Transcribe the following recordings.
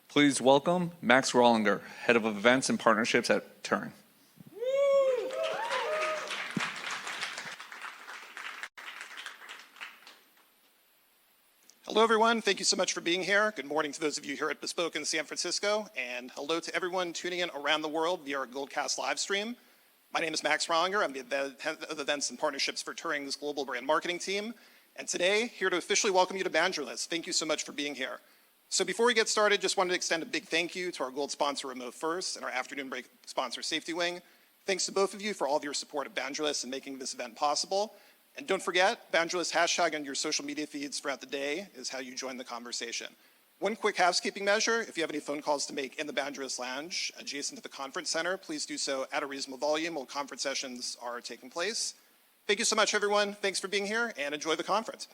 Please welcome Max Rollinger, Head of Events and Partnerships at Turing. Hello, everyone. Thank you so much for being here. Good morning to those of you here at Bespoke in San Francisco, and hello to everyone tuning in around the world via our Goldcast live stream. My name is Max Rollinger. I'm the Head of Events and Partnerships for Turing's global brand marketing team, and today, here to officially welcome you to Boundaryless. Thank you so much for being here. So before we get started, just wanted to extend a big thank you to our gold sponsor, Remote First, and our afternoon break sponsor, Safety Wing. Thanks to both of you for all of your support of Boundaryless and making this event possible. And don't forget, Boundaryless hashtag on your social media feeds throughout the day is how you join the conversation. One quick housekeeping measure, if you have any phone calls to make in the Boundaryless Lounge adjacent to the conference center, please do so at a reasonable volume while conference sessions are taking place. Thank you so much, everyone. Thanks for being here, and enjoy the conference.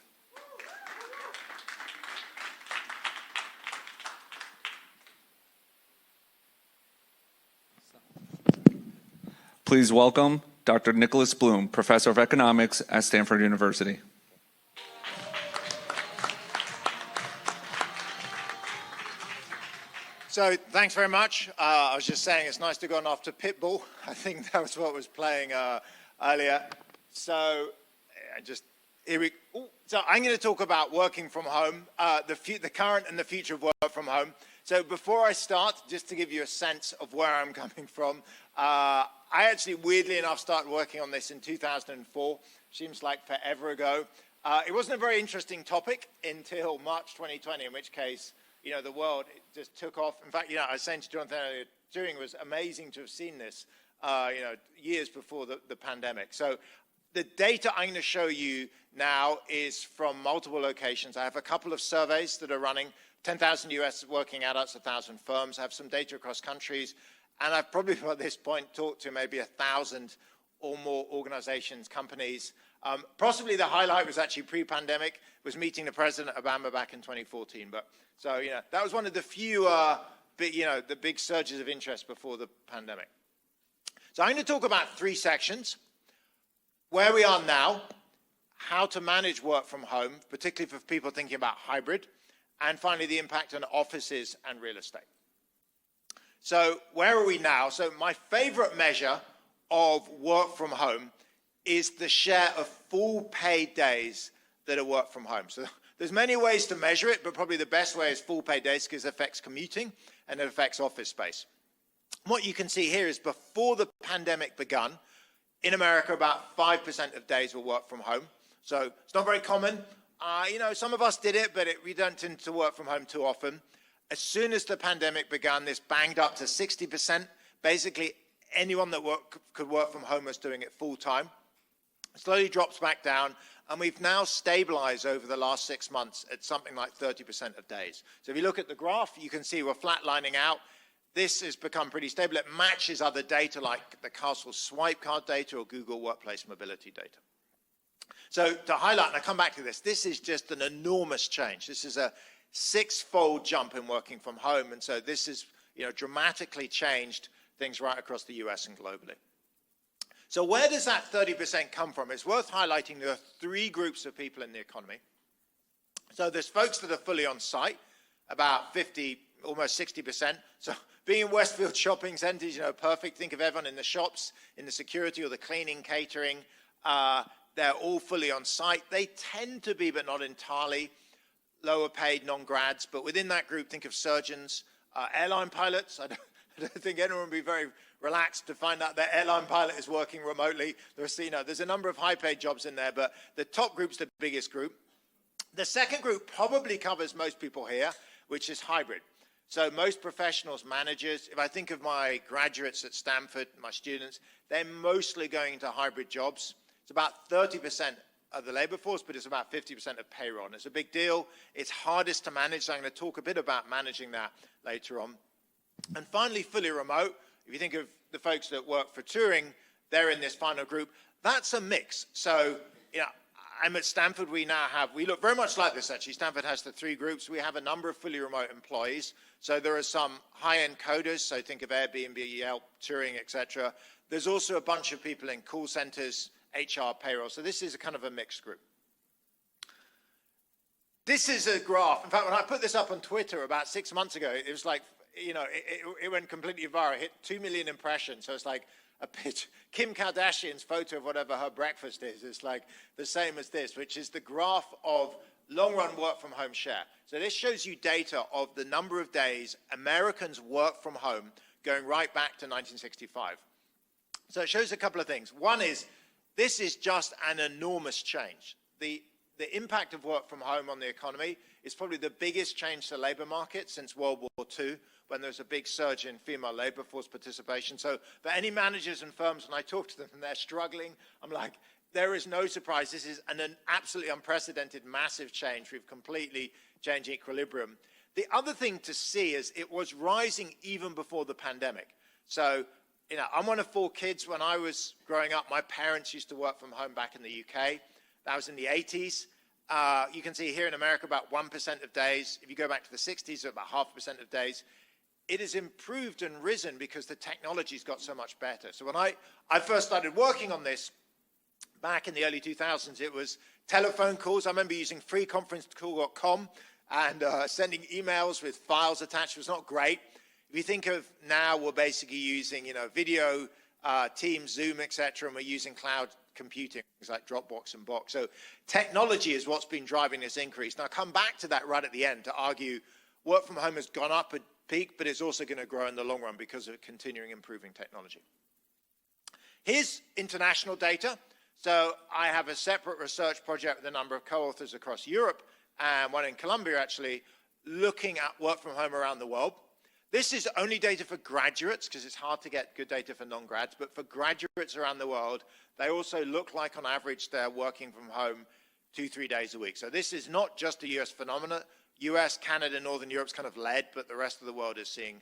Please welcome Dr. Nicholas Bloom, Professor of Economics at Stanford University. So thanks very much. I was just saying it's nice to go on after Pitbull. I think that was what was playing earlier. So So I'm going to talk about working from home, the current and the future of work from home. So before I start, just to give you a sense of where I'm coming from, I actually, weirdly enough, started working on this in 2004. Seems like forever ago. It wasn't a very interesting topic until March 2020, in which case, the world just took off. In fact, I was saying to Jonathan earlier, Turing was amazing to have seen this, years before the pandemic. So the data I'm going to show you now is from multiple locations. I have a couple of surveys that are running, 10,000 US working adults, 1,000 firms. I have some data across countries. And I've probably, at this point, talked to maybe 1,000 or more organizations, companies. Possibly the highlight was actually pre-pandemic, was meeting the President Obama back in 2014. So that was one of the few, the big surges of interest before the pandemic. So I'm going to talk about three sections: where we are now, how to manage work from home, particularly for people thinking about hybrid, and finally the impact on offices and real estate. So where are we now? So my favorite measure of work from home is the share of full paid days that are work from home. So there's many ways to measure it, but probably the best way is full paid days because it affects commuting and it affects office space. What you can see here is before the pandemic begun, in America, about 5% of days were work from home. So it's not very common. Some of us did it, but we don't tend to work from home too often. As soon as the pandemic began, this banged up to 60%. Basically, anyone that could work from home was doing it full time. It slowly drops back down, and we've now stabilized over the last 6 months at something like 30% of days. So if you look at the graph, you can see we're flatlining out. This has become pretty stable. It matches other data like the Castle swipe card data or Google Workplace Mobility data. So to highlight, and I come back to this, this is just an enormous change. This is a six-fold jump in working from home, and so this has dramatically changed things right across the US and globally. So where does that 30% come from? It's worth highlighting there are three groups of people in the economy. So there's folks that are fully on site, about 50, almost 60%. So being in Westfield shopping centers, perfect. Think of everyone in the shops, in the security or the cleaning, catering. They're all fully on site. They tend to be, but not entirely, lower paid non-grads. But within that group, think of surgeons, airline pilots. I don't think anyone would be very relaxed to find out that airline pilot is working remotely. There's a number of high-paid jobs in there, but the top group's the biggest group. The second group probably covers most people here, which is hybrid. So most professionals, managers, if I think of my graduates at Stanford, my students, they're mostly going into hybrid jobs. It's about 30% of the labor force, but it's about 50% of payroll. And it's a big deal. It's hardest to manage, so I'm going to talk a bit about managing that later on. And finally, fully remote. If you think of the folks that work for Turing, they're in this final group. That's a mix. So, I'm at Stanford. We look very much like this, actually. Stanford has the three groups. We have a number of fully remote employees. So there are some high-end coders. So think of Airbnb, Yelp, Turing, etc. There's also a bunch of people in call centers, HR, payroll. So this is a kind of a mixed group. This is a graph. In fact, when I put this up on Twitter about 6 months ago, it was like, it went completely viral. It hit 2 million impressions. So it's like a pitch. Kim Kardashian's photo of whatever her breakfast is. It's like the same as this, which is the graph of long-run work-from-home share. So this shows you data of the number of days Americans work from home going right back to 1965. So it shows a couple of things. One is, this is just an enormous change. The impact of work from home on the economy is probably the biggest change to the labor market since World War II, when there was a big surge in female labor force participation. So for any managers and firms, when I talk to them and they're struggling, I'm like, there is no surprise. This is an absolutely unprecedented, massive change. We've completely changed equilibrium. The other thing to see is it was rising even before the pandemic. So, I'm one of 4 kids. When I was growing up, my parents used to work from home back in the UK. That was in the 80s. You can see here in America about 1% of days. If you go back to the 60s, about 0.5% of days. It has improved and risen because the technology's got so much better. So when I first started working on this, back in the early 2000s, it was telephone calls. I remember using freeconferencecall.com and sending emails with files attached. It was not great. If you think of now, we're basically using, video, Teams, Zoom, etc., and we're using cloud computing, things like Dropbox and Box. So technology is what's been driving this increase. Now, I'll come back to that right at the end to argue work from home has gone up a peak, but it's also going to grow in the long run because of continuing improving technology. Here's international data. So I have a separate research project with a number of co-authors across Europe, and one in Colombia actually, looking at work from home around the world. This is only data for graduates, because it's hard to get good data for non-grads, but for graduates around the world, they also look like on average they're working from home 2-3 days a week. So this is not just a US phenomenon. US, Canada, Northern Europe's kind of led, but the rest of the world is seeing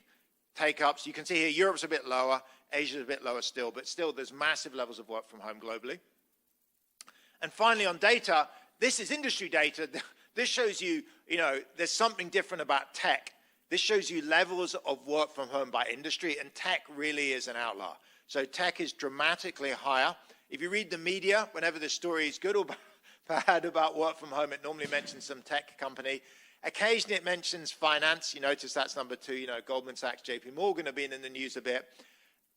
take-ups. You can see here Europe's a bit lower, Asia's a bit lower still, but still there's massive levels of work from home globally. And finally on data, this is industry data. This shows you, there's something different about tech. This shows you levels of work from home by industry, and tech really is an outlier. So tech is dramatically higher. If you read the media, whenever the story is good or bad about work from home, it normally mentions some tech company. Occasionally it mentions finance. You notice that's number 2. Goldman Sachs, JP Morgan have been in the news a bit.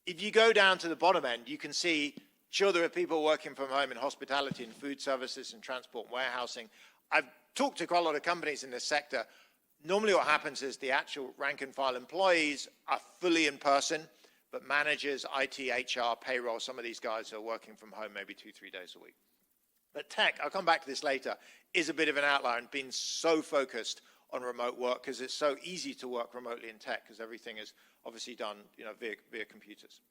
If you go down to the bottom end, you can see, sure, there are people working from home in hospitality and food services and transport and warehousing. I've talked to quite a lot of companies in this sector. Normally what happens is the actual rank and file employees are fully in person, but managers, IT, HR, payroll, some of these guys are working from home maybe 2-3 days a week. But tech, I'll come back to this later, is a bit of an outlier and been so focused on remote work because it's so easy to work remotely in tech because everything is obviously done via computers.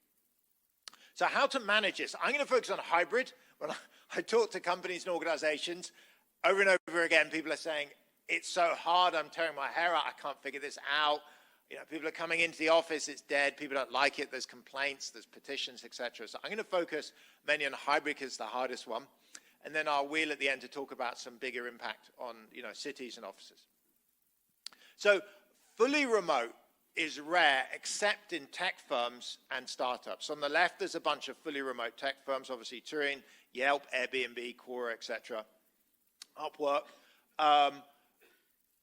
So how to manage this? I'm going to focus on hybrid. When I talk to companies and organizations, over and over again, people are saying, it's so hard, I'm tearing my hair out, I can't figure this out. People are coming into the office, it's dead, people don't like it, there's complaints, there's petitions, etc. So I'm going to focus mainly on hybrid because it's the hardest one. And then I'll wheel at the end to talk about some bigger impact on cities and offices. So fully remote is rare except in tech firms and startups. On the left, there's a bunch of fully remote tech firms, obviously Turing, Yelp, Airbnb, Quora, etc. Upwork.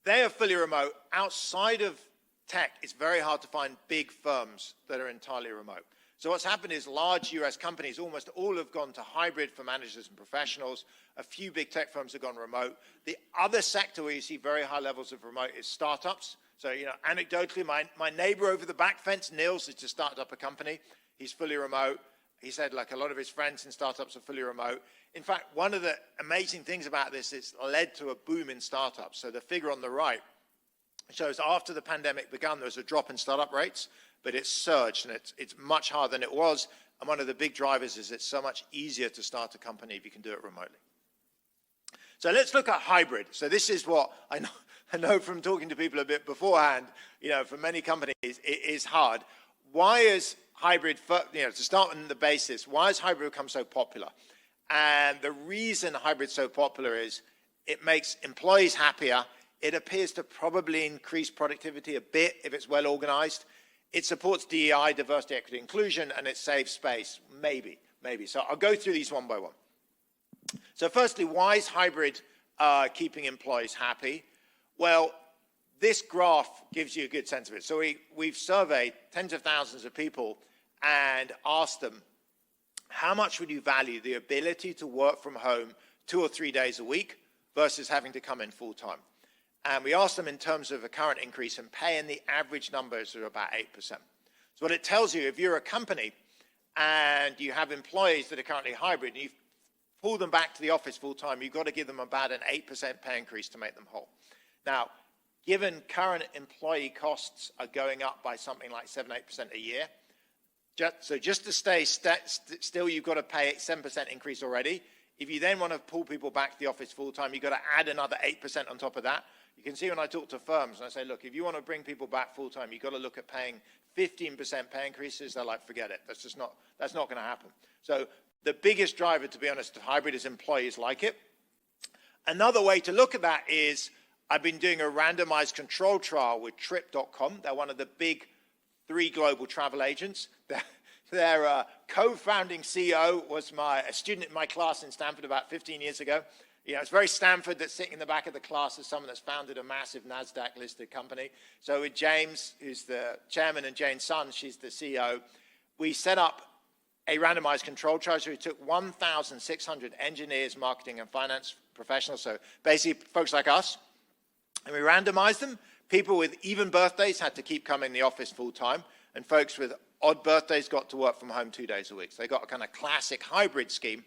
They are fully remote. Outside of tech, it's very hard to find big firms that are entirely remote. So what's happened is large US companies, almost all have gone to hybrid for managers and professionals. A few big tech firms have gone remote. The other sector where you see very high levels of remote is startups. So, anecdotally, my neighbor over the back fence, Niels, has just started up a company. He's fully remote. He said, like, a lot of his friends in startups are fully remote. In fact, one of the amazing things about this is led to a boom in startups. So the figure on the right shows after the pandemic began, there was a drop in startup rates, but it's surged, and it's much harder than it was. And one of the big drivers is it's so much easier to start a company if you can do it remotely. So let's look at hybrid. So this is what I know from talking to people a bit beforehand, for many companies, it is hard. Why is hybrid, to start on the basis, why has hybrid become so popular? And the reason hybrid's so popular is it makes employees happier. It appears to probably increase productivity a bit if it's well organized. It supports DEI, diversity, equity, inclusion, and it saves space. Maybe. So I'll go through these one by one. So firstly, why is hybrid keeping employees happy? Well, this graph gives you a good sense of it. So we've surveyed tens of thousands of people and asked them, how much would you value the ability to work from home 2 or 3 days a week versus having to come in full time? And we asked them in terms of a current increase in pay, and the average numbers are about 8%. So what it tells you, if you're a company and you have employees that are currently hybrid and you pull them back to the office full time, you've got to give them about an 8% pay increase to make them whole. Now, given current employee costs are going up by something like 7-8% a year, just to stay still, you've got to pay a 7% increase already. If you then want to pull people back to the office full time, you've got to add another 8% on top of that. You can see when I talk to firms and I say, look, if you want to bring people back full time, you've got to look at paying 15% pay increases. They're like, forget it. That's not going to happen. So the biggest driver, to be honest, of hybrid is employees like it. Another way to look at that is I've been doing a randomized control trial with Trip.com. They're one of the big 3 global travel agents. Their co-founding CEO was a student in my class in Stanford about 15 years ago. You know, it's very Stanford that's sitting in the back of the class as someone that's founded a massive NASDAQ-listed company. So with James, who's the chairman, and Jane Sun, she's the CEO, we set up a randomized control trial. So we took 1,600 engineers, marketing, and finance professionals, so basically folks like us, and we randomized them. People with even birthdays had to keep coming in the office full time, and folks with odd birthdays got to work from home 2 days a week. So they got a kind of classic hybrid scheme.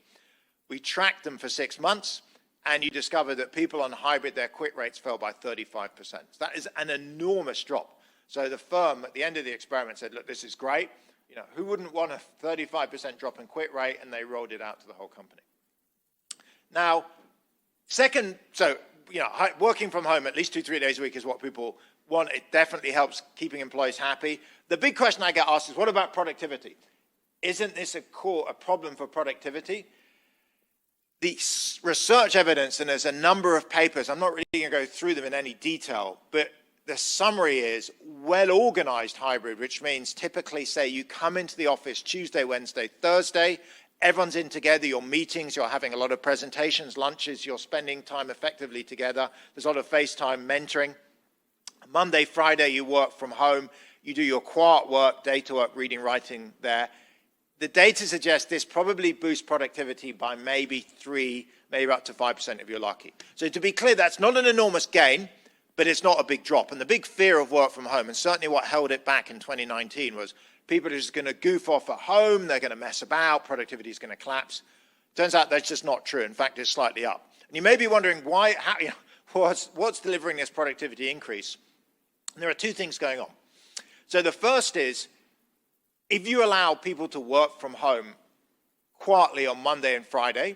We tracked them for 6 months, and you discover that people on hybrid, their quit rates fell by 35%. So that is an enormous drop. So the firm at the end of the experiment said, look, this is great. You know, who wouldn't want a 35% drop in quit rate? And they rolled it out to the whole company. Now, second, so, you know, working from home at least 2-3 days a week is what people want. It definitely helps keeping employees happy. The big question I get asked is, what about productivity? Isn't this a problem for productivity? The research evidence, and there's a number of papers, I'm not really going to go through them in any detail, but the summary is well-organized hybrid, which means typically, say, you come into the office Tuesday, Wednesday, Thursday, everyone's in together, your meetings, you're having a lot of presentations, lunches, you're spending time effectively together, there's a lot of FaceTime mentoring. Monday, Friday, you work from home, you do your quiet work, data work, reading, writing there. The data suggests this probably boosts productivity by maybe 3, maybe up to 5% if you're lucky. So to be clear, that's not an enormous gain, but it's not a big drop. And the big fear of work from home, and certainly what held it back in 2019, was people are just going to goof off at home, they're going to mess about, productivity is going to collapse. Turns out that's just not true. In fact, it's slightly up. And you may be wondering why, what's delivering this productivity increase? And there are 2 things going on. So the first is, if you allow people to work from home quietly on Monday and Friday,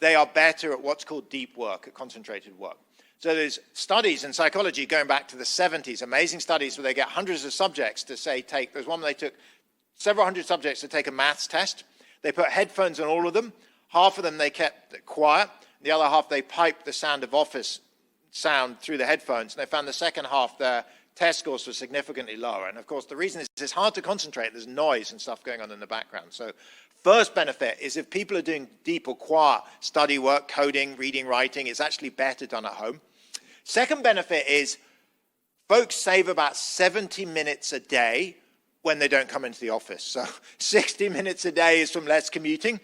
they are better at what's called deep work, at concentrated work. So there's studies in psychology going back to the 70s, amazing studies where they get hundreds of subjects to say, there's one where they took several hundred subjects to take a maths test. They put headphones on all of them. Half of them they kept quiet. The other half they piped the sound of office sound through the headphones. And they found the second half their test scores were significantly lower. And of course, the reason is it's hard to concentrate. There's noise and stuff going on in the background. So first benefit is if people are doing deep or quiet study work, coding, reading, writing, it's actually better done at home. Second benefit is folks save about 70 minutes a day when they don't come into the office. So 60 minutes a day is from less commuting.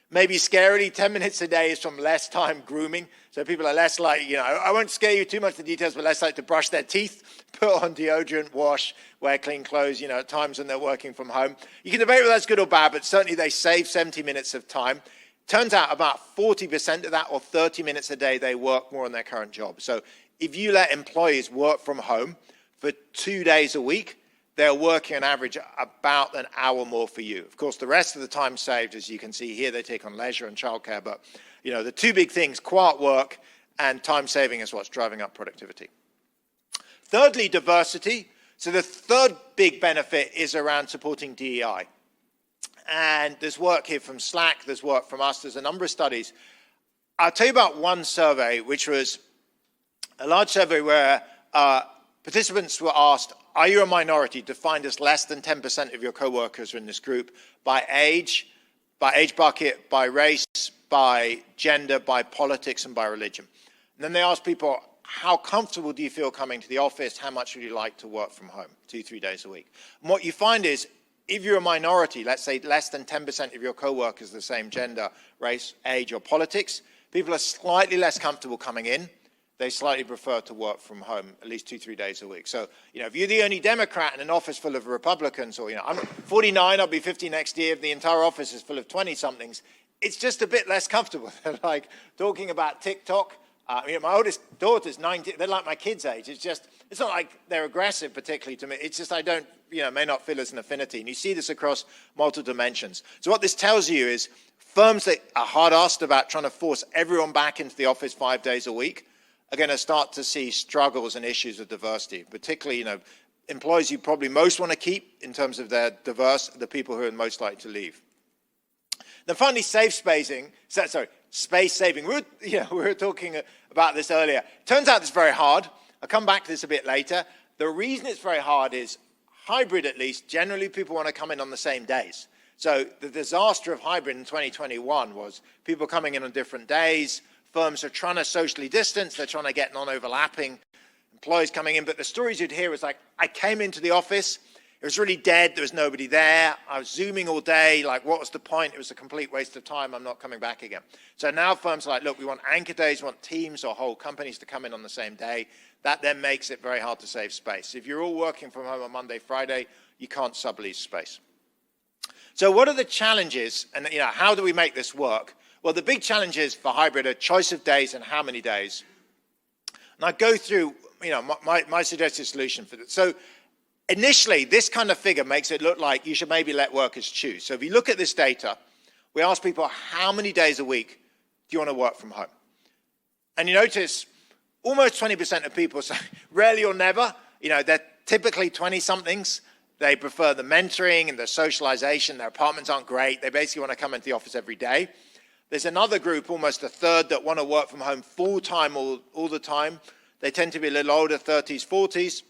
Maybe scarily, 10 minutes a day is from less time grooming. So people are less likely, I won't scare you too much the details, but less likely to brush their teeth, put on deodorant, wash, wear clean clothes, at times when they're working from home. You can debate whether that's good or bad, but certainly they save 70 minutes of time. Turns out about 40% of that, or 30 minutes a day, they work more on their current job. So if you let employees work from home for 2 days a week, they're working on average about an hour more for you. Of course, the rest of the time saved, as you can see here, they take on leisure and childcare. But, the 2 big things, quiet work and time saving, is what's driving up productivity. Thirdly, diversity. So the third big benefit is around supporting DEI. And there's work here from Slack, there's work from us, there's a number of studies. I'll tell you about one survey, which was a large survey where participants were asked, are you a minority, defined as less than 10% of your co-workers are in this group, by age bucket, by race, by gender, by politics, and by religion. And then they asked people, how comfortable do you feel coming to the office? How much would you like to work from home 2-3 days a week? And what you find is, if you're a minority, let's say less than 10% of your co-workers are the same gender, race, age, or politics, people are slightly less comfortable coming in. They slightly prefer to work from home at least 2-3 days a week. So, if you're the only Democrat in an office full of Republicans, or, I'm 49, I'll be 50 next year, if the entire office is full of 20-somethings, it's just a bit less comfortable. They're like talking about TikTok. My oldest daughter's 19, they're like my kids' age. It's not like they're aggressive particularly to me. It's just I don't, may not feel as an affinity. And you see this across multiple dimensions. So what this tells you is firms that are hard-asked about trying to force everyone back into the office 5 days a week are going to start to see struggles and issues of diversity, particularly, employees you probably most want to keep in terms of their diverse, the people who are most likely to leave. Then finally, space saving. We were talking about this earlier. Turns out it's very hard. I'll come back to this a bit later. The reason it's very hard is hybrid, at least, generally people want to come in on the same days. So the disaster of hybrid in 2021 was people coming in on different days. Firms are trying to socially distance. They're trying to get non-overlapping employees coming in. But the stories you'd hear was like, I came into the office. It was really dead. There was nobody there. I was Zooming all day. Like, what was the point? It was a complete waste of time. I'm not coming back again. So now firms are like, look, we want anchor days, we want teams or whole companies to come in on the same day. That then makes it very hard to save space. If you're all working from home on Monday, Friday, you can't sublease space. So what are the challenges, and how do we make this work? Well, the big challenges for hybrid are choice of days and how many days. And I go through, my suggested solution for this. So initially, this kind of figure makes it look like you should maybe let workers choose. So if you look at this data, we ask people, how many days a week do you want to work from home? And you notice almost 20% of people say rarely or never. They're typically 20-somethings. They prefer the mentoring and the socialization. Their apartments aren't great. They basically want to come into the office every day. There's another group, almost a third, that want to work from home full-time all the time. They tend to be a little older, 30s, 40s,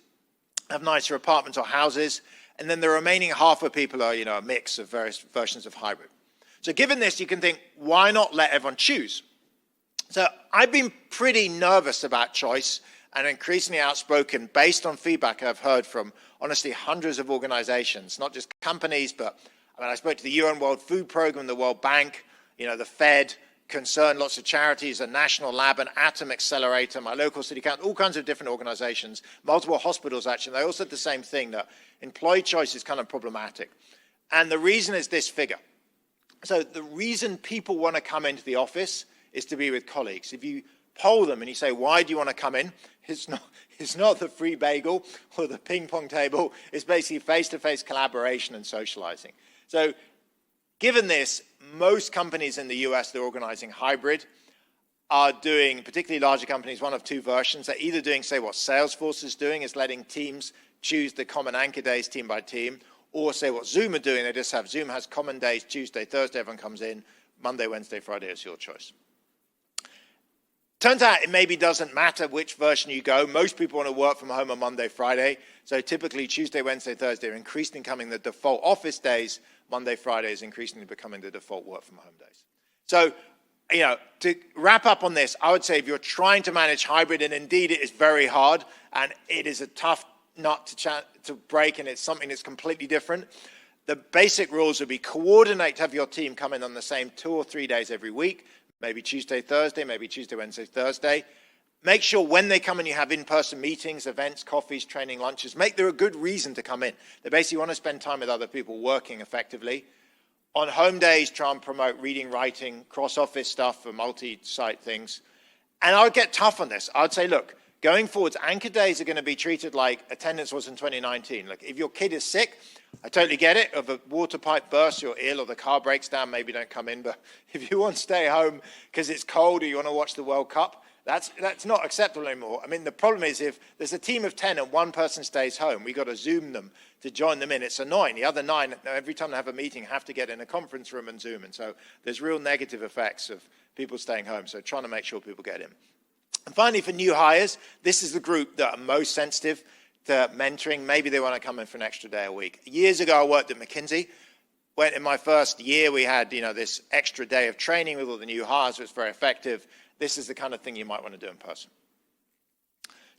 have nicer apartments or houses. And then the remaining half of people are, a mix of various versions of hybrid. So given this, you can think, why not let everyone choose? So I've been pretty nervous about choice and increasingly outspoken based on feedback I've heard from, honestly, hundreds of organizations, not just companies, but I spoke to the UN World Food Programme, the World Bank, the Fed, Concern, lots of charities, a national lab, an atom accelerator, my local city council, all kinds of different organizations, multiple hospitals actually. They all said the same thing, that employee choice is kind of problematic. And the reason is this figure. So the reason people want to come into the office is to be with colleagues. If you poll them and you say, why do you want to come in? It's not the free bagel or the ping pong table. It's basically face-to-face collaboration and socializing. So given this, most companies in the US that are organizing hybrid are doing, particularly larger companies, one of two versions. They're either doing, say, what Salesforce is doing, is letting teams choose the common anchor days team by team, or say what Zoom are doing. They just have Zoom has common days, Tuesday, Thursday, everyone comes in, Monday, Wednesday, Friday is your choice. Turns out it maybe doesn't matter which version you go. Most people want to work from home on Monday, Friday. So typically Tuesday, Wednesday, Thursday are increasingly becoming the default office days. Monday, Friday is increasingly becoming the default work from home days. So, to wrap up on this, I would say if you're trying to manage hybrid, and indeed it is very hard, and it is a tough nut to break, and it's something that's completely different, the basic rules would be coordinate to have your team come in on the same 2 or 3 days every week. Maybe Tuesday, Thursday, maybe Tuesday, Wednesday, Thursday. Make sure when they come in, you have in-person meetings, events, coffees, training, lunches. Make there a good reason to come in. They basically want to spend time with other people working effectively. On home days, try and promote reading, writing, cross-office stuff for multi-site things. And I would get tough on this. I would say, look, going forwards, anchor days are going to be treated like attendance was in 2019. Look, if your kid is sick, I totally get it. If a water pipe bursts, you're ill, or the car breaks down, maybe don't come in. But if you want to stay home because it's cold or you want to watch the World Cup, that's not acceptable anymore. The problem is if there's a team of 10 and one person stays home, we've got to Zoom them to join them in. It's annoying. The other 9, every time they have a meeting, have to get in a conference room and Zoom. And so there's real negative effects of people staying home. So trying to make sure people get in. And finally, for new hires, this is the group that are most sensitive to mentoring. Maybe they want to come in for an extra day a week. Years ago, I worked at McKinsey. When in my first year, we had this extra day of training with all the new hires. It was very effective. This is the kind of thing you might want to do in person.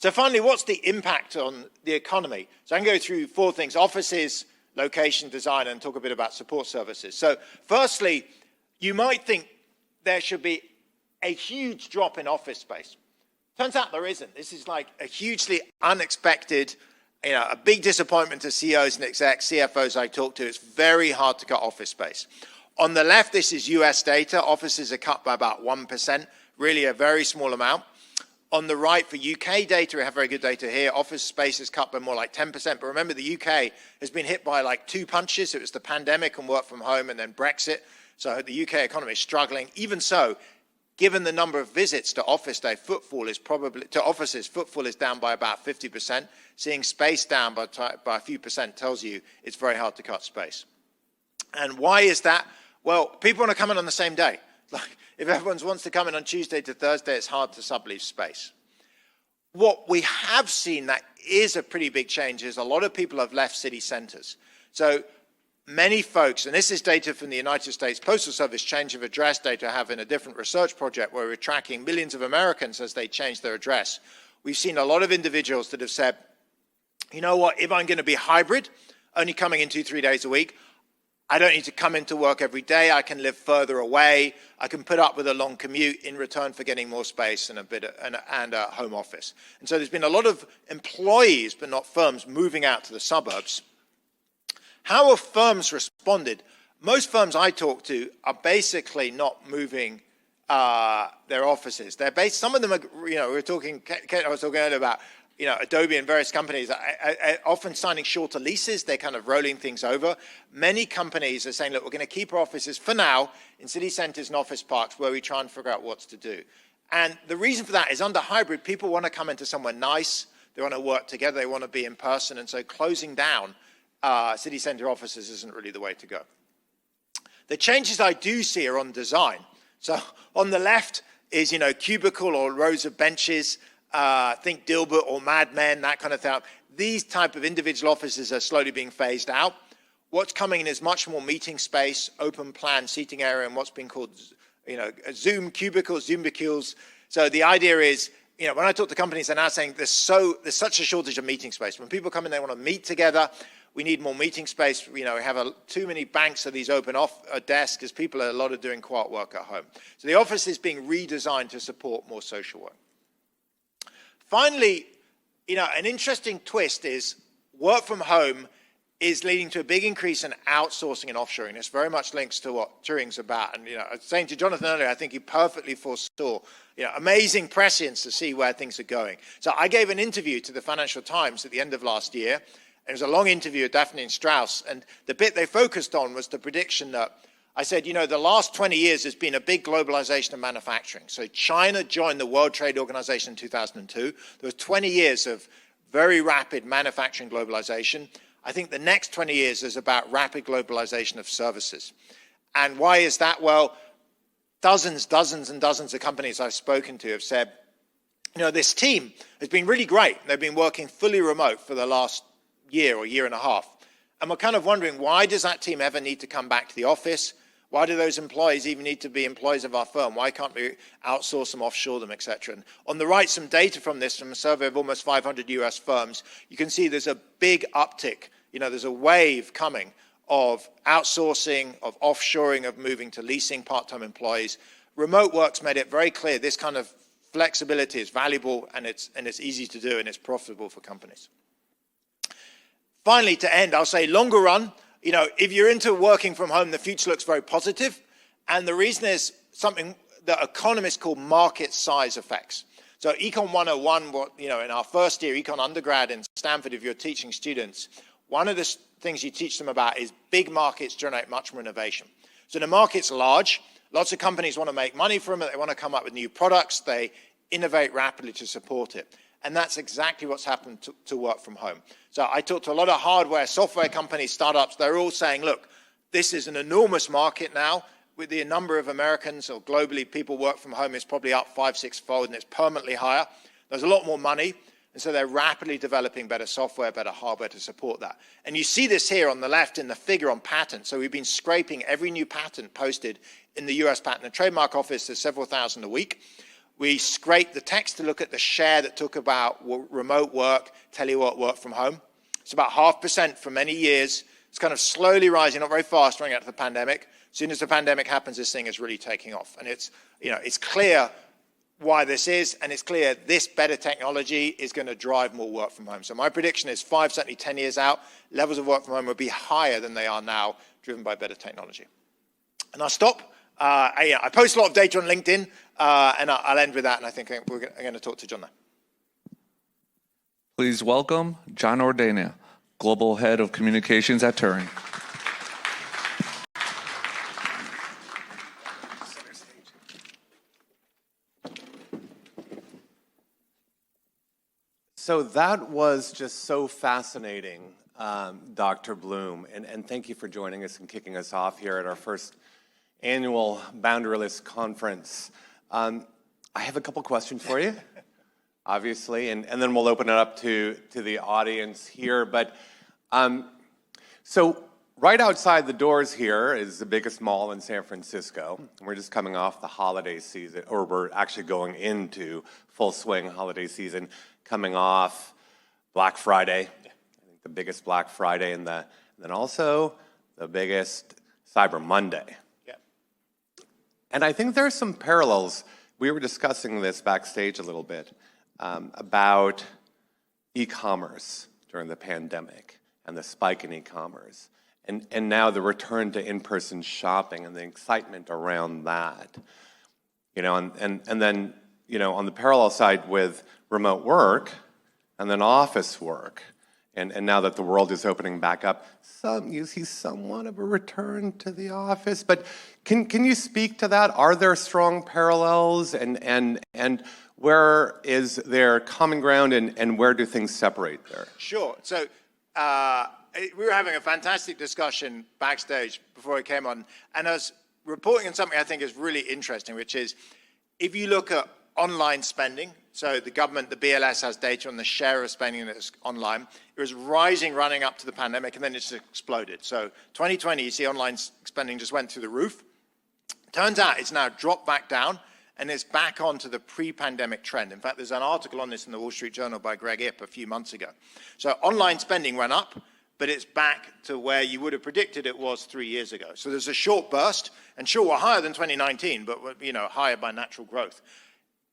So finally, what's the impact on the economy? So I can go through 4 things: offices, location, design, and talk a bit about support services. So firstly, you might think there should be a huge drop in office space. Turns out there isn't. This is like a hugely unexpected, a big disappointment to CEOs and execs, CFOs I talk to. It's very hard to cut office space. On the left, this is US data. Offices are cut by about 1%, really a very small amount. On the right, for UK data, we have very good data here. Office space is cut by more like 10%. But remember, the UK has been hit by like 2 punches. It was the pandemic and work from home, and then Brexit. So the UK economy is struggling. Even so, given the number of visits to office day, footfall is down by about 50%. Seeing space down by a few percent tells you it's very hard to cut space. And why is that? Well, people want to come in on the same day. Like, if everyone wants to come in on Tuesday to Thursday, it's hard to sublease space. What we have seen that is a pretty big change is a lot of people have left city centers. So many folks, and this is data from the United States Postal Service change of address data I have in a different research project where we're tracking millions of Americans as they change their address. We've seen a lot of individuals that have said, you know what, if I'm going to be hybrid, only coming in 2-3 days a week, I don't need to come into work every day. I can live further away. I can put up with a long commute in return for getting more space and a home office. And so there's been a lot of employees, but not firms, moving out to the suburbs. How have firms responded? Most firms I talk to are basically not moving their offices. They're based. Some of them are. I was talking earlier about. Adobe and various companies are often signing shorter leases. They're kind of rolling things over. Many companies are saying, look, we're going to keep our offices for now in city centers and office parks where we try and figure out what's to do. And the reason for that is under hybrid, people want to come into somewhere nice. They want to work together. They want to be in person. And so closing down city center offices isn't really the way to go. The changes I do see are on design. So on the left is, cubicle or rows of benches. Think Dilbert or Mad Men, that kind of thing. These type of individual offices are slowly being phased out. What's coming in is much more meeting space, open plan seating area, and what's being called, Zoom cubicles, Zoombicules. So the idea is, when I talk to companies, they're now saying there's such a shortage of meeting space. When people come in, they want to meet together. We need more meeting space. We have too many banks of these open desks because people are a lot of doing quiet work at home. So the office is being redesigned to support more social work. Finally, an interesting twist is work from home is leading to a big increase in outsourcing and offshoring. This very much links to what Turing's about. And, I was saying to Jonathan earlier, I think he perfectly foresaw, amazing prescience to see where things are going. So I gave an interview to the Financial Times at the end of last year. It was a long interview with Daphne and Strauss. And the bit they focused on was the prediction that I said, the last 20 years has been a big globalization of manufacturing. So China joined the World Trade Organization in 2002. There was 20 years of very rapid manufacturing globalization. I think the next 20 years is about rapid globalization of services. And why is that? Well, dozens and dozens of companies I've spoken to have said, this team has been really great. They've been working fully remote for the last year or year and a half. And we're kind of wondering, why does that team ever need to come back to the office? Why do those employees even need to be employees of our firm? Why can't we outsource them, offshore them, et cetera? And on the right, some data from this, from a survey of almost 500 US firms, you can see there's a big uptick. There's a wave coming of outsourcing, of offshoring, of moving to leasing part-time employees. Remote work's made it very clear this kind of flexibility is valuable and it's easy to do and it's profitable for companies. Finally, to end, I'll say longer run, if you're into working from home, the future looks very positive. And the reason is something that economists call market size effects. So Econ 101, in our first year, Econ undergrad in Stanford, if you're teaching students, one of the things you teach them about is big markets generate much more innovation. So the market's large. Lots of companies want to make money from it. They want to come up with new products. They innovate rapidly to support it. And that's exactly what's happened to work from home. So I talked to a lot of hardware, software companies, startups. They're all saying, look, this is an enormous market now. With the number of Americans or globally people work from home is probably up 5-6-fold and it's permanently higher. There's a lot more money. And so they're rapidly developing better software, better hardware to support that. And you see this here on the left in the figure on patents. So we've been scraping every new patent posted in the US Patent and Trademark Office. There's several thousand a week. We scraped the text to look at the share that took about remote work, telework from home. It's about 0.5% for many years. It's kind of slowly rising, not very fast, running out of the pandemic. As soon as the pandemic happens, this thing is really taking off. And it's clear why this is, and it's clear this better technology is going to drive more work from home. So my prediction is 5, certainly 10 years out, levels of work from home will be higher than they are now, driven by better technology. And I'll stop. I post a lot of data on LinkedIn, and I'll end with that, and I think we're going to talk to John now. Please welcome John Ordena, Global Head of Communications at Turing. So that was just so fascinating, Dr. Bloom, and thank you for joining us and kicking us off here at our first annual Boundaryless conference. I have a couple questions for you, obviously, and then we'll open it up to the audience here. But so right outside the doors here is the biggest mall in San Francisco. We're just coming off the holiday season, or we're actually going into full swing holiday season, coming off Black Friday, I think the biggest Black Friday, and then also the biggest Cyber Monday. Yeah. And I think there's some parallels. We were discussing this backstage a little bit about e-commerce during the pandemic and the spike in e-commerce, and now the return to in-person shopping and the excitement around that. And then on the parallel side with remote work and then office work, and now that the world is opening back up, you see somewhat of a return to the office. But can you speak to that? Are there strong parallels, and where is there common ground, and where do things separate there? Sure. So we were having a fantastic discussion backstage before I came on, and I was reporting on something I think is really interesting, which is if you look at online spending, so the government, the BLS has data on the share of spending that's online. It was rising running up to the pandemic, and then it just exploded. So 2020, you see online spending just went through the roof. Turns out it's now dropped back down, and it's back onto the pre-pandemic trend. In fact, there's an article on this in the Wall Street Journal by Greg Ip a few months ago. So online spending went up, but it's back to where you would have predicted it was 3 years ago. So there's a short burst, and sure, we're higher than 2019, but higher by natural growth.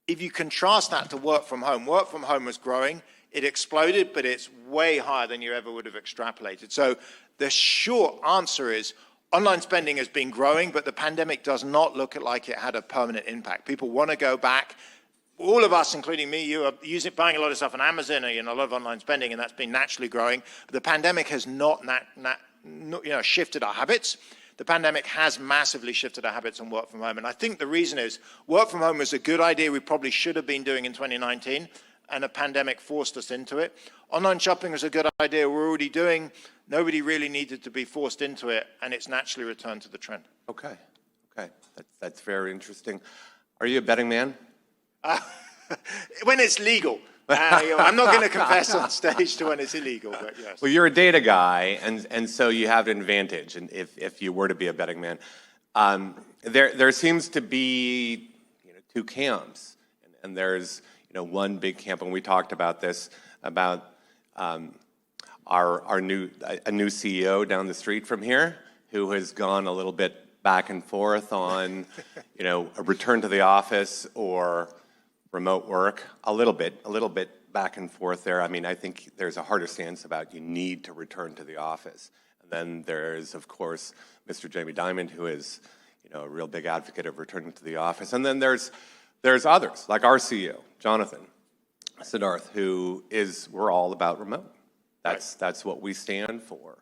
If you contrast that to work from home was growing, it exploded, but it's way higher than you ever would have extrapolated. So the short answer is online spending has been growing, but the pandemic does not look like it had a permanent impact. People want to go back. All of us, including me, you are buying a lot of stuff on Amazon, a lot of online spending, and that's been naturally growing. But the pandemic has not shifted our habits. The pandemic has massively shifted our habits on work from home. And I think the reason is work from home was a good idea we probably should have been doing in 2019, and the pandemic forced us into it. Online shopping was a good idea we're already doing. Nobody really needed to be forced into it, and it's naturally returned to the trend. Okay. That's very interesting. Are you a betting man? When it's legal. I'm not going to confess on stage to when it's illegal, but yes. Well, you're a data guy, and so you have an advantage. And if you were to be a betting man, there seems to be two camps, and there's one big camp, and we talked about this about a new CEO down the street from here who has gone a little bit back and forth on a return to the office or remote work, a little bit back and forth there. I mean, I think there's a harder stance about you need to return to the office. And then there's, of course, Mr. Jamie Dimon, who is, a real big advocate of returning to the office. And then there's others, like our CEO, Jonathan Siddharth, who we're all about remote. That's what we stand for.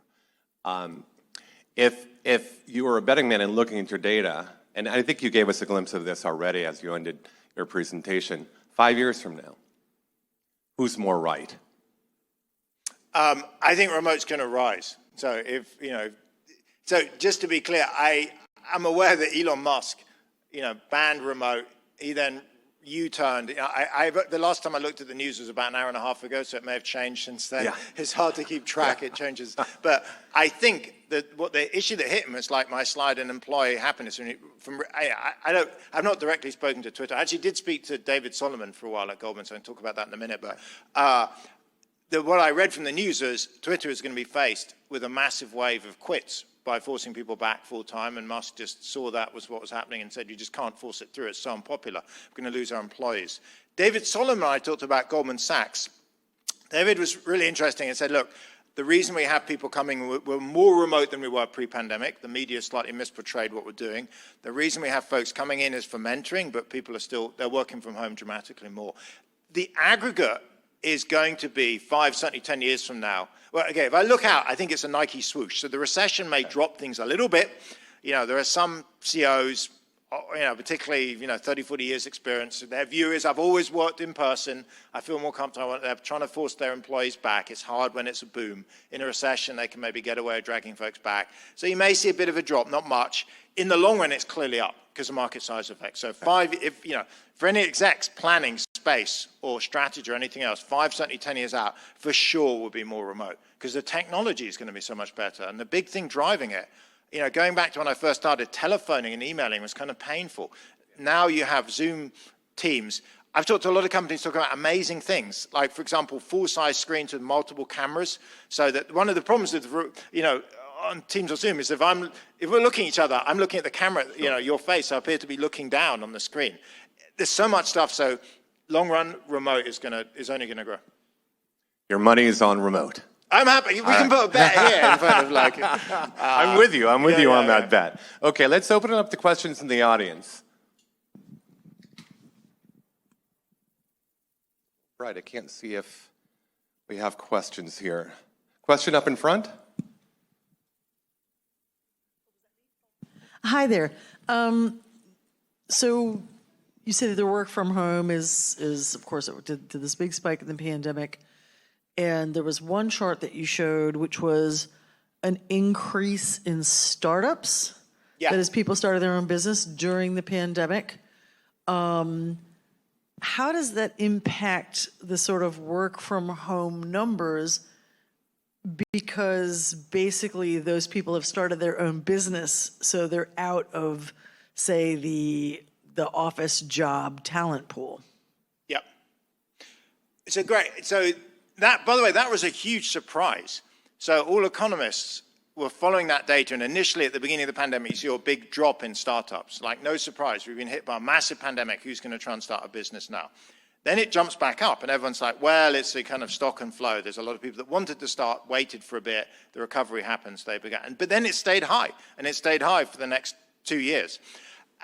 If you were a betting man and looking at your data, and I think you gave us a glimpse of this already as you ended your presentation, 5 years from now, who's more right? I think remote's going to rise. So so just to be clear, I'm aware that Elon Musk, banned remote. He then U-turned. The last time I looked at the news was about an hour and a half ago, so it may have changed since then. Yeah. It's hard to keep track. It changes. But I think what the issue that hit him was like my slide on employee happiness. I've not directly spoken to Twitter. I actually did speak to David Solomon for a while at Goldman, so I can talk about that in a minute. But what I read from the news is Twitter is going to be faced with a massive wave of quits by forcing people back full time, and Musk just saw that was what was happening and said, you just can't force it through, it's so unpopular, we're going to lose our employees. David Solomon, I talked about Goldman Sachs. David was really interesting and said, look, the reason we have people coming, we're more remote than we were pre-pandemic. The media slightly misportrayed what we're doing. The reason we have folks coming in is for mentoring, but people are still, they're working from home dramatically more. The aggregate is going to be 5, certainly 10 years from now. Well, again, if I look out, I think it's a Nike swoosh. So the recession may drop things a little bit. You know, there are some CEOs, you know, particularly, 30, 40 years experience. Their view is, I've always worked in person. I feel more comfortable. They're trying to force their employees back. It's hard when it's a boom. In a recession, they can maybe get away with dragging folks back. So you may see a bit of a drop, not much. In the long run, it's clearly up because of market size effect. So for any execs planning space or strategy or anything else, 5, certainly 10 years out, for sure will be more remote because the technology is going to be so much better. And the big thing driving it, going back to when I first started, telephoning and emailing was kind of painful. Now you have Zoom Teams. I've talked to a lot of companies talking about amazing things, like, for example, full-size screens with multiple cameras, so that one of the problems with, on Teams or Zoom is if we're looking at each other, I'm looking at the camera, your face, I appear to be looking down on the screen. There's so much stuff, so long run, remote is only going to grow. Your money is on remote. I'm happy. We can put a bet here in front of I'm with you. I'm with you on that bet. Okay, let's open it up to questions in the audience. Right, I can't see if we have questions here. Question up in front? Hi there. So you say that the work from home is of course, it did this big spike in the pandemic. And there was one chart that you showed, which was an increase in startups. Yeah. That is, people started their own business during the pandemic. How does that impact the sort of work from home numbers? Because basically those people have started their own business, so they're out of, say, the office job talent pool. Yep. So great. So that, by the way, that was a huge surprise. So all economists were following that data, and initially at the beginning of the pandemic, you saw a big drop in startups. Like, no surprise, we've been hit by a massive pandemic. Who's going to try and start a business now? Then it jumps back up, and everyone's like, well, it's a kind of stock and flow. There's a lot of people that wanted to start, waited for a bit, the recovery happens, they began. But then it stayed high, and it stayed high for the next 2 years.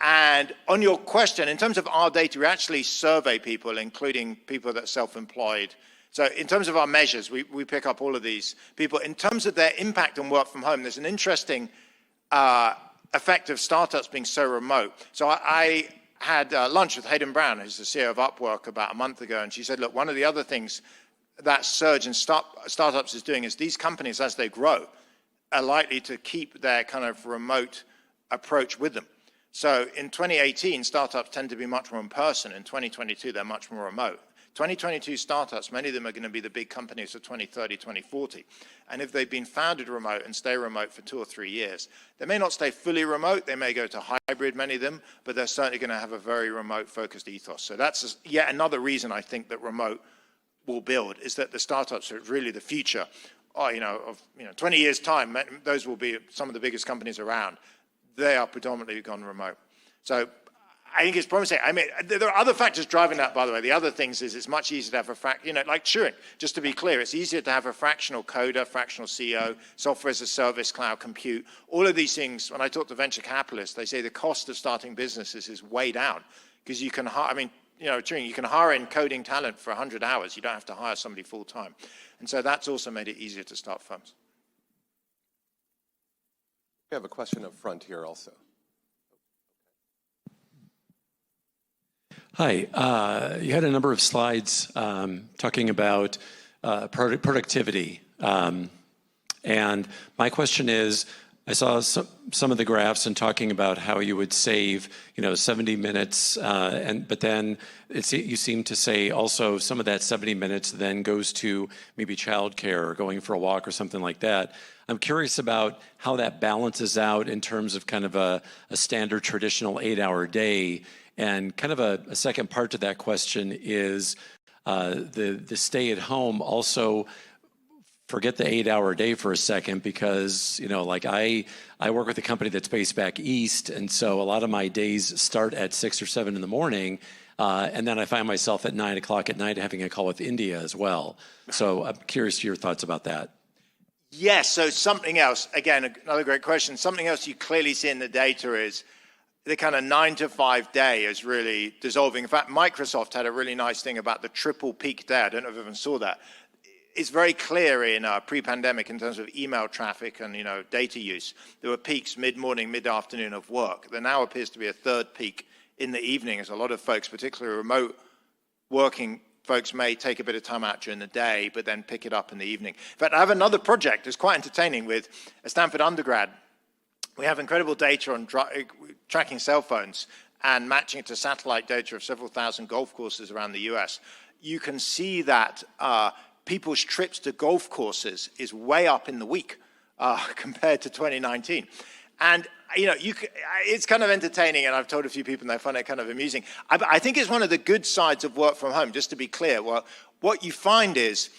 And on your question, in terms of our data, we actually survey people, including people that are self-employed. So in terms of our measures, we pick up all of these people. In terms of their impact on work from home, there's an interesting effect of startups being so remote. So I had lunch with Hayden Brown, who's the CEO of Upwork, about a month ago, and she said, look, one of the other things that surge in startups is doing is these companies, as they grow, are likely to keep their kind of remote approach with them. So in 2018, startups tend to be much more in person. In 2022, they're much more remote. 2022 startups, many of them are going to be the big companies of 2030, 2040. And if they've been founded remote and stay remote for 2 or 3 years, they may not stay fully remote. They may go to hybrid, many of them, but they're certainly going to have a very remote-focused ethos. So that's yet another reason I think that remote will build, is that the startups are really the future. 20 years' time, those will be some of the biggest companies around. They are predominantly gone remote. So I think it's promising. I mean, there are other factors driving that, by the way. The other things is it's much easier to have like Turing, just to be clear, it's easier to have a fractional coder, fractional CEO, software as a service, cloud compute. All of these things, when I talk to venture capitalists, they say the cost of starting businesses is way down because you can hire, Turing, you can hire in coding talent for 100 hours. You don't have to hire somebody full time. And so that's also made it easier to start firms. We have a question up front here also. Hi. You had a number of slides talking about productivity. And my question is, I saw some of the graphs and talking about how you would save, 70 minutes, but then you seem to say also some of that 70 minutes then goes to maybe childcare or going for a walk or something like that. I'm curious about how that balances out in terms of kind of a standard traditional 8-hour day. And kind of a second part to that question is the stay at home also. Forget the 8-hour day for a second because, like I work with a company that's based back east. And so a lot of my days start at 6 or 7 in the morning. And then I find myself at 9 o'clock at night having a call with India as well. So I'm curious your thoughts about that. Yes, so something else, again, another great question. Something else you clearly see in the data is the kind of 9 to 5 day is really dissolving. In fact, Microsoft had a really nice thing about the triple peak day. I don't know if everyone saw that. It's very clear in pre-pandemic in terms of email traffic and data use. There were peaks mid-morning, mid-afternoon of work. There now appears to be a third peak in the evening as a lot of folks, particularly remote working folks, may take a bit of time out during the day, but then pick it up in the evening. In fact, I have another project that's quite entertaining with a Stanford undergrad. We have incredible data on tracking cell phones and matching it to satellite data of several thousand golf courses around the US. You can see that people's trips to golf courses is way up in the week compared to 2019. And, it's kind of entertaining, and I've told a few people and they find it kind of amusing. I think it's one of the good sides of work from home, just to be clear. Well, what you find is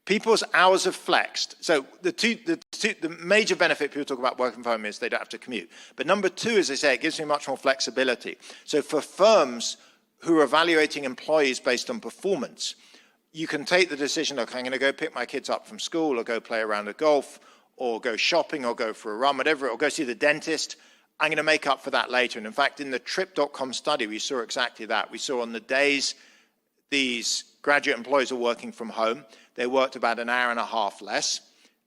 people's hours have flexed. So the major benefit people talk about working from home is they don't have to commute. But number two, as I say, it gives me much more flexibility. So for firms who are evaluating employees based on performance, you can take the decision, look, I'm going to go pick my kids up from school or go play around a golf or go shopping or go for a run, whatever, or go see the dentist. I'm going to make up for that later. And in fact, in the Trip.com study, we saw exactly that. We saw on the days these graduate employees are working from home, they worked about an hour and a half less,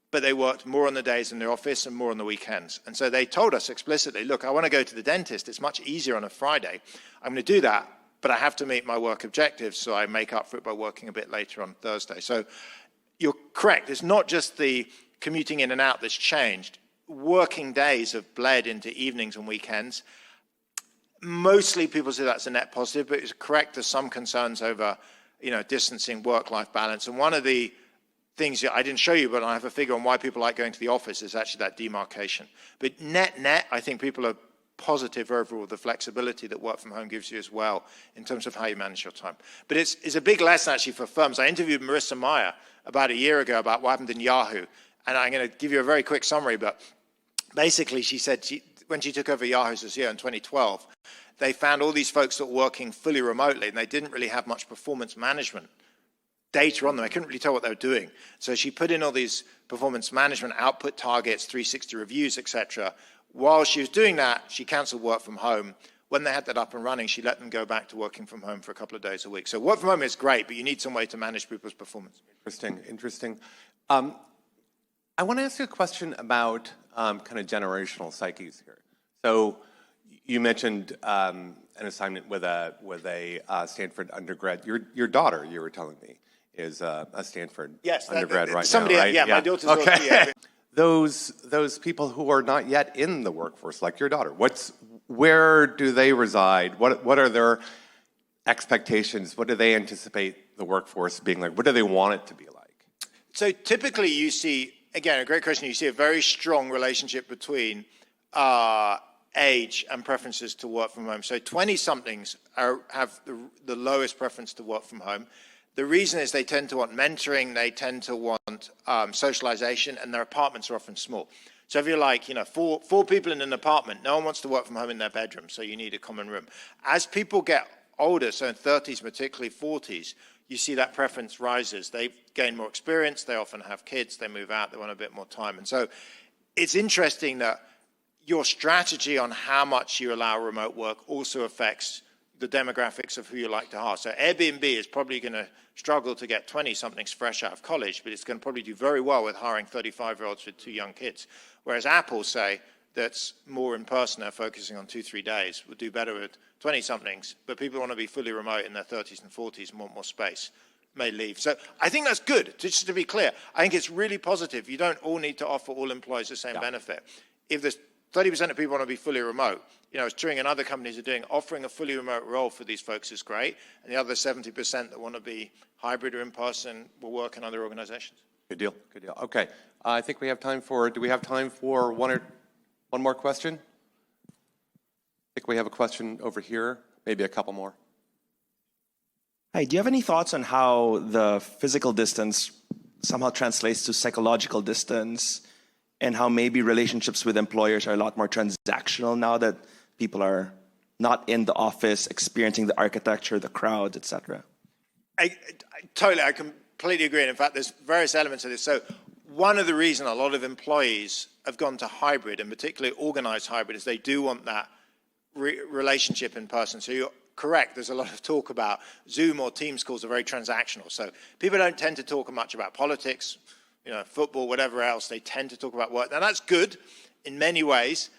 but they worked more on the days in the office and more on the weekends. And so they told us explicitly, look, I want to go to the dentist. It's much easier on a Friday. I'm going to do that, but I have to meet my work objectives, so I make up for it by working a bit later on Thursday. So you're correct. It's not just the commuting in and out that's changed. Working days have bled into evenings and weekends. Mostly people say that's a net positive, but it's correct. There's some concerns over, distancing, work-life balance. And one of the things that I didn't show you, but I have a figure on why people like going to the office is actually that demarcation. But net, I think people are positive overall, the flexibility that work from home gives you as well in terms of how you manage your time. But it's a big lesson actually for firms. I interviewed Marissa Mayer about a year ago about what happened in Yahoo. And I'm going to give you a very quick summary, but basically she said when she took over Yahoo as CEO in 2012, they found all these folks that were working fully remotely and they didn't really have much performance management data on them. I couldn't really tell what they were doing. So she put in all these performance management output targets, 360 reviews, etc. While she was doing that, she canceled work from home. When they had that up and running, she let them go back to working from home for a couple of days a week. So work from home is great, but you need some way to manage people's performance. Interesting. I want to ask you a question about kind of generational psyches here. So you mentioned an assignment with a Stanford undergrad. Your daughter, you were telling me, is a Stanford undergrad right now, right? Yeah, my daughter's also, yeah. Those people who are not yet in the workforce, like your daughter, where do they reside? What are their expectations? What do they anticipate the workforce being like? What do they want it to be like? So typically you see, again, a great question, you see a very strong relationship between age and preferences to work from home. So 20-somethings have the lowest preference to work from home. The reason is they tend to want mentoring, they tend to want socialization, and their apartments are often small. So if you're like, four people in an apartment, no one wants to work from home in their bedroom, so you need a common room. As people get older, so in 30s, particularly 40s, you see that preference rises. They gain more experience, they often have kids, they move out, they want a bit more time. And so it's interesting that your strategy on how much you allow remote work also affects the demographics of who you like to hire. So Airbnb is probably going to struggle to get 20-somethings fresh out of college, but it's going to probably do very well with hiring 35-year-olds with 2 young kids. Whereas Apple, say, that's more in person, they're focusing on 2-3 days, would do better with 20-somethings, but people want to be fully remote in their 30s and 40s and want more space, may leave. So I think that's good, just to be clear. I think it's really positive. You don't all need to offer all employees the same benefit. if there's 30% of people want to be fully remote, as Turing and other companies are doing, offering a fully remote role for these folks is great. And the other 70% that want to be hybrid or in person will work in other organizations. Good deal. Good deal. Okay. I think we have time for, do we have time for one more question? I think we have a question over here, maybe a couple more. Hi, do you have any thoughts on how the physical distance somehow translates to psychological distance, and how maybe relationships with employers are a lot more transactional now that people are not in the office experiencing the architecture, the crowd, et cetera? I completely agree. And in fact, there's various elements of this. So one of the reasons a lot of employees have gone to hybrid, and particularly organized hybrid, is they do want that relationship in person. So you're correct. There's a lot of talk about Zoom or Teams calls are very transactional. So people don't tend to talk much about politics, football, whatever else. They tend to talk about work. Now, that's good in many ways,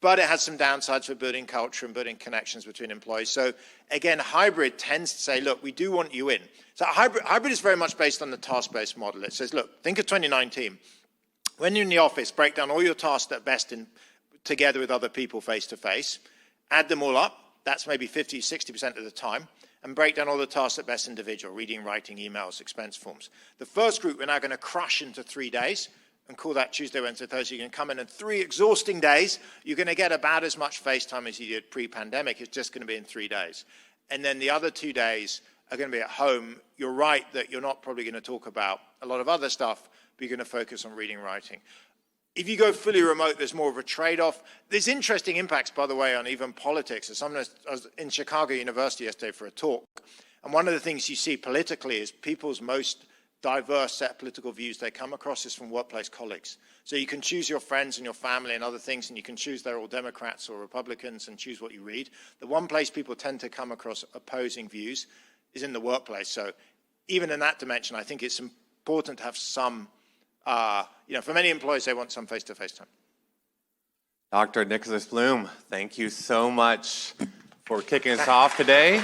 but it has some downsides for building culture and building connections between employees. So again, hybrid tends to say, look, we do want you in. So hybrid is very much based on the task-based model. It says, look, think of 2019. When you're in the office, break down all your tasks that are best together with other people face-to-face, add them all up. That's maybe 50, 60% of the time. And break down all the tasks at best individual, reading, writing, emails, expense forms. The first group we're now going to crush into 3 days and call that Tuesday, Wednesday, Thursday. You can come in 3 exhausting days. You're going to get about as much face time as you did pre-pandemic. It's just going to be in 3 days. And then the other 2 days are going to be at home. You're right that you're not probably going to talk about a lot of other stuff, but you're going to focus on reading, writing. If you go fully remote, there's more of a trade-off. There's interesting impacts, by the way, on even politics. I was in Chicago University yesterday for a talk, and one of the things you see politically is people's most diverse set of political views they come across is from workplace colleagues. So you can choose your friends and your family and other things, and you can choose they're all Democrats or Republicans and choose what you read. The one place people tend to come across opposing views is in the workplace. So even in that dimension, I think it's important to have some for many employees, they want some face-to-face time. Dr. Nicholas Bloom, thank you so much for kicking us off today,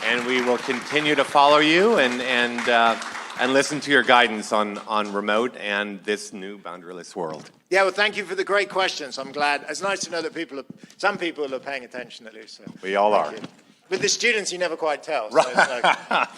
and we will continue to follow you and listen to your guidance on remote and this new boundaryless world. Yeah, well, thank you for the great questions. I'm glad. It's nice to know that some people are paying attention at least. So We all are. you. With the students, you never quite tell. So it's like,